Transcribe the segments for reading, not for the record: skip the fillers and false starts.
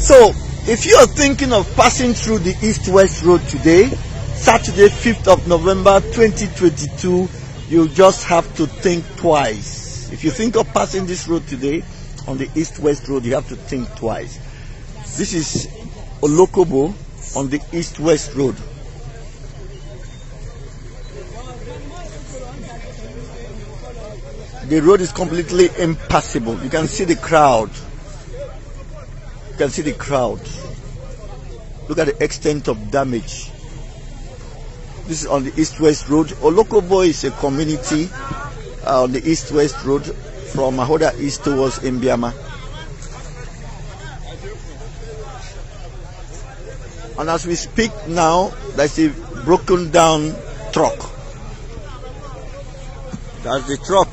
So, if you are thinking of passing through the East-West Road today, Saturday, 5th of November 2022, you just have to think twice. If you think of passing this road today on the East-West Road, you have to think twice. This is Olokobo on the East-West Road. The road is completely impassable. You can see the crowd. You can see the crowd. Look at the extent of damage. This is on the East-West Road. Olokobo is a community on the East-West Road from Ahoda East towards Mbiama. And as we speak now, there's a broken down truck. That's the truck.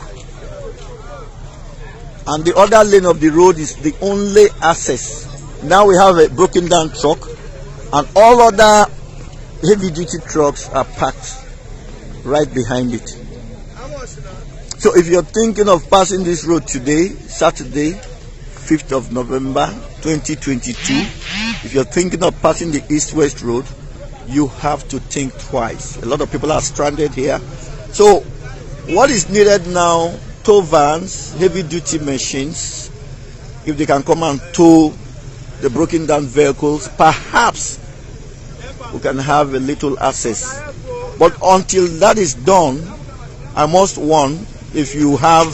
And the other lane of the road is the only access. Now we have a broken down truck, and all other heavy duty trucks are parked right behind it. So if you're thinking of passing this road today, Saturday, 5th of November 2022, if you're thinking of passing the East-West Road, you have to think twice. A lot of people are stranded here. So what is needed now? Tow vans, heavy duty machines, if they can come and tow the broken down vehicles, perhaps we can have a little access. But until that is done, I must warn, if you have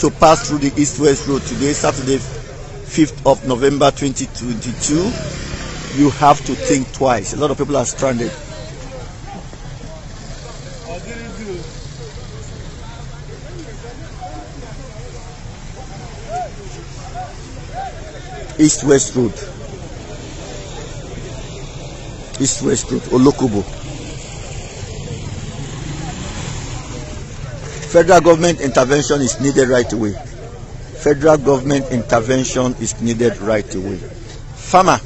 to pass through the East-West Road today, Saturday, 5th of November 2022, you have to think twice. A lot of people are stranded. East-West Road. East-West Road, Olokobo. Federal government intervention is needed right away. Federal government intervention is needed right away. Farmer.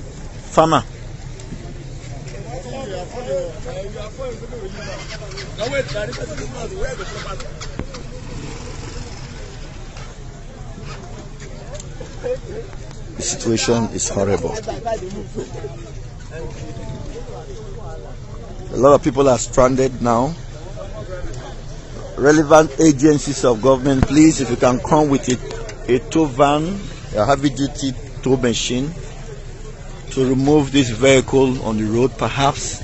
The situation is horrible. A lot of people are stranded now. Relevant agencies of government, please, if you can come with a tow van, a heavy duty tow machine to remove this vehicle on the road, perhaps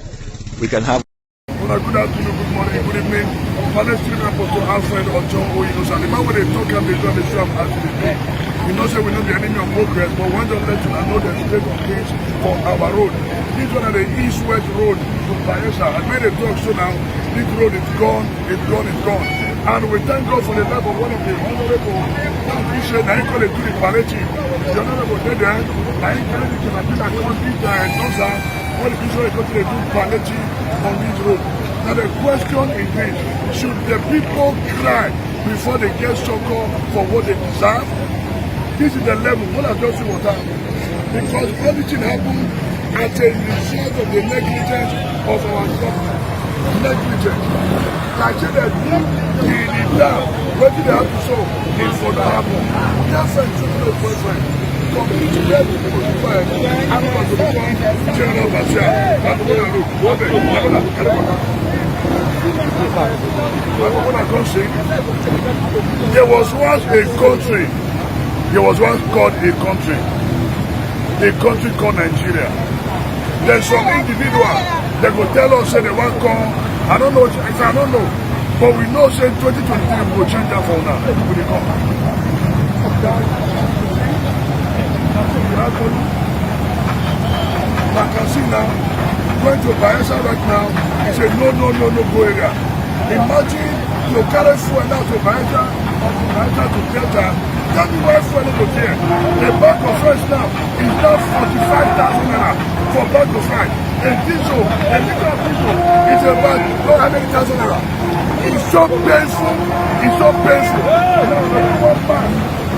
we can have. Good afternoon, good morning, good evening. Palestinian Apostle Alfred Ojo Oyinos, and the man when they talk and they do the job as they do. We know say we know the enemy of progress, but one just let you know the state of things for our road. This one is the East-West Road to Bayelsa. I made a talk so now this road is gone, it's gone, it's gone. And we thank God for the life of one of the honorable Bishop, now he call it to the palliative. The honorable dead there, now he call it to the country, Noza, what the Bishop is going to do palliative on this road. Now the question is this: should the people cry before they get succor for what they deserve? This is the level. What I just see was that because everything happened as a result of the negligence of our government. Negligence. Like I said, that the dam, what did they have to show is for the happen. That's a true boyfriend. Complete to let the people find. I'm going to become General Bashir. I'm going to look. What there was once a country. There was once called a country called Nigeria. There's some individual that will tell us say they want to come. I don't know, but we know say 2023 we will change that for now. Will they come? I can see now, going to Bayelsa right now, he said no go area. Imagine you carry fuel now to Bayelsa, or from Bayelsa to Delta. Tell me why fuel is there. The bag of rice now is now 45,000 naira for bag of rice. A diesel, a liter of diesel is about 100,000 naira. It's so painful. It's so painful.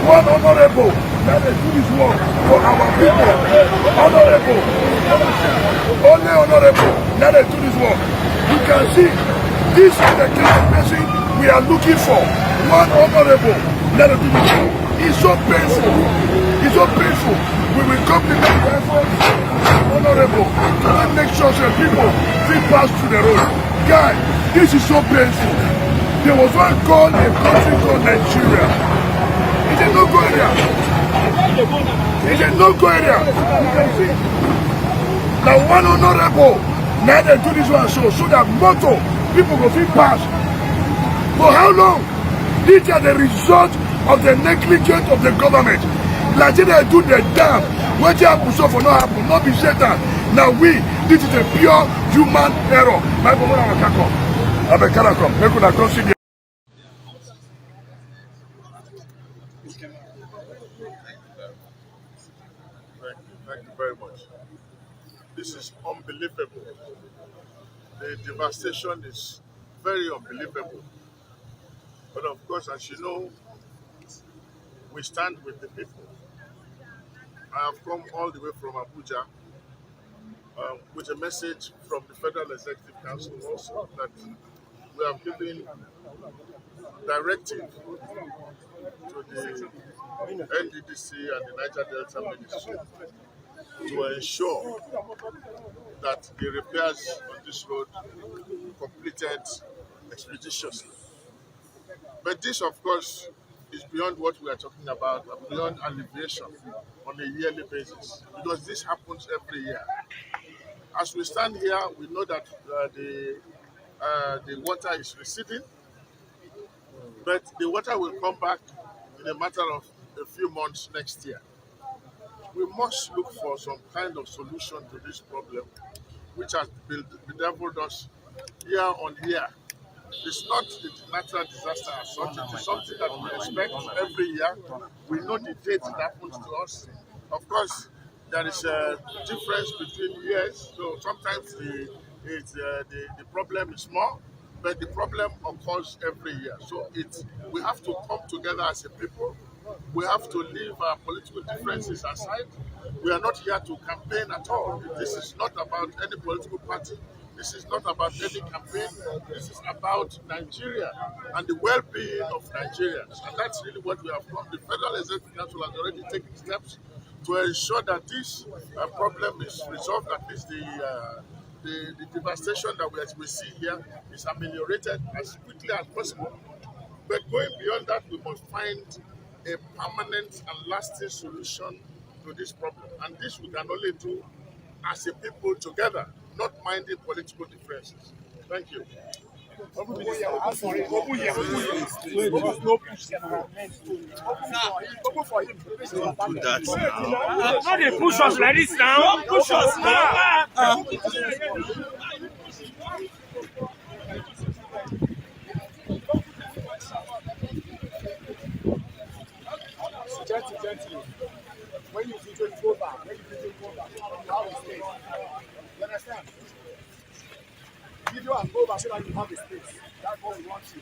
One honorable that they do this work for our people. Honorable. Only honorable that they do this work. You can see this is the kind of person we are looking for. One honorable that they do this work. It's so painful. It's so painful. We will come to make effort, honorable, to make sure that people will pass through the road. Guy, this is so painful. There was one called a country called Nigeria. It's a no-go area. It's a no-go area. You can see. Now one honorable, now they do this one so that motor people go fit pass. For how long? These are the result of the negligence of the government. Nigeria do the dam. What happen so for no happen, not be Satan. Now this is a pure human error. My brother, I be come. Make una come see. Thank you very much. This is unbelievable. The devastation is very unbelievable. But of course, as you know, we stand with the people. I have come all the way from Abuja with a message from the Federal Executive Council also that we have given directive to the NDDC and the Niger Delta Ministry to ensure that the repairs on this road completed expeditiously. But this, of course, is beyond what we are talking about, beyond alleviation on a yearly basis, because this happens every year. As we stand here, we know that the water is receding, but the water will come back in a matter of a few months next year. We must look for some kind of solution to this problem, which has bedeviled us year on year. It's not a natural disaster as such. It is something that we expect every year. We know the date it happens to us. Of course, there is a difference between years, so sometimes the problem is small, but the problem occurs every year. So we have to come together as a people. We have to leave our political differences aside. We are not here to campaign at all. This is not about any political party. This is not about any campaign. This is about Nigeria and the well-being of Nigerians. And that's really what we have done. The Federal Executive Council has already taken steps to ensure that this problem is resolved, at least the devastation that we see here is ameliorated as quickly as possible. But going beyond that, we must find a permanent and lasting solution to this problem. And this we can only do as a people together, not minding political differences. Thank you. Don't do that now. How they push us like this now? Push us now. Gently. When you video, you go back. When you video, go back. How is it? You understand? Video and go back so that you have a space. That's what we want you.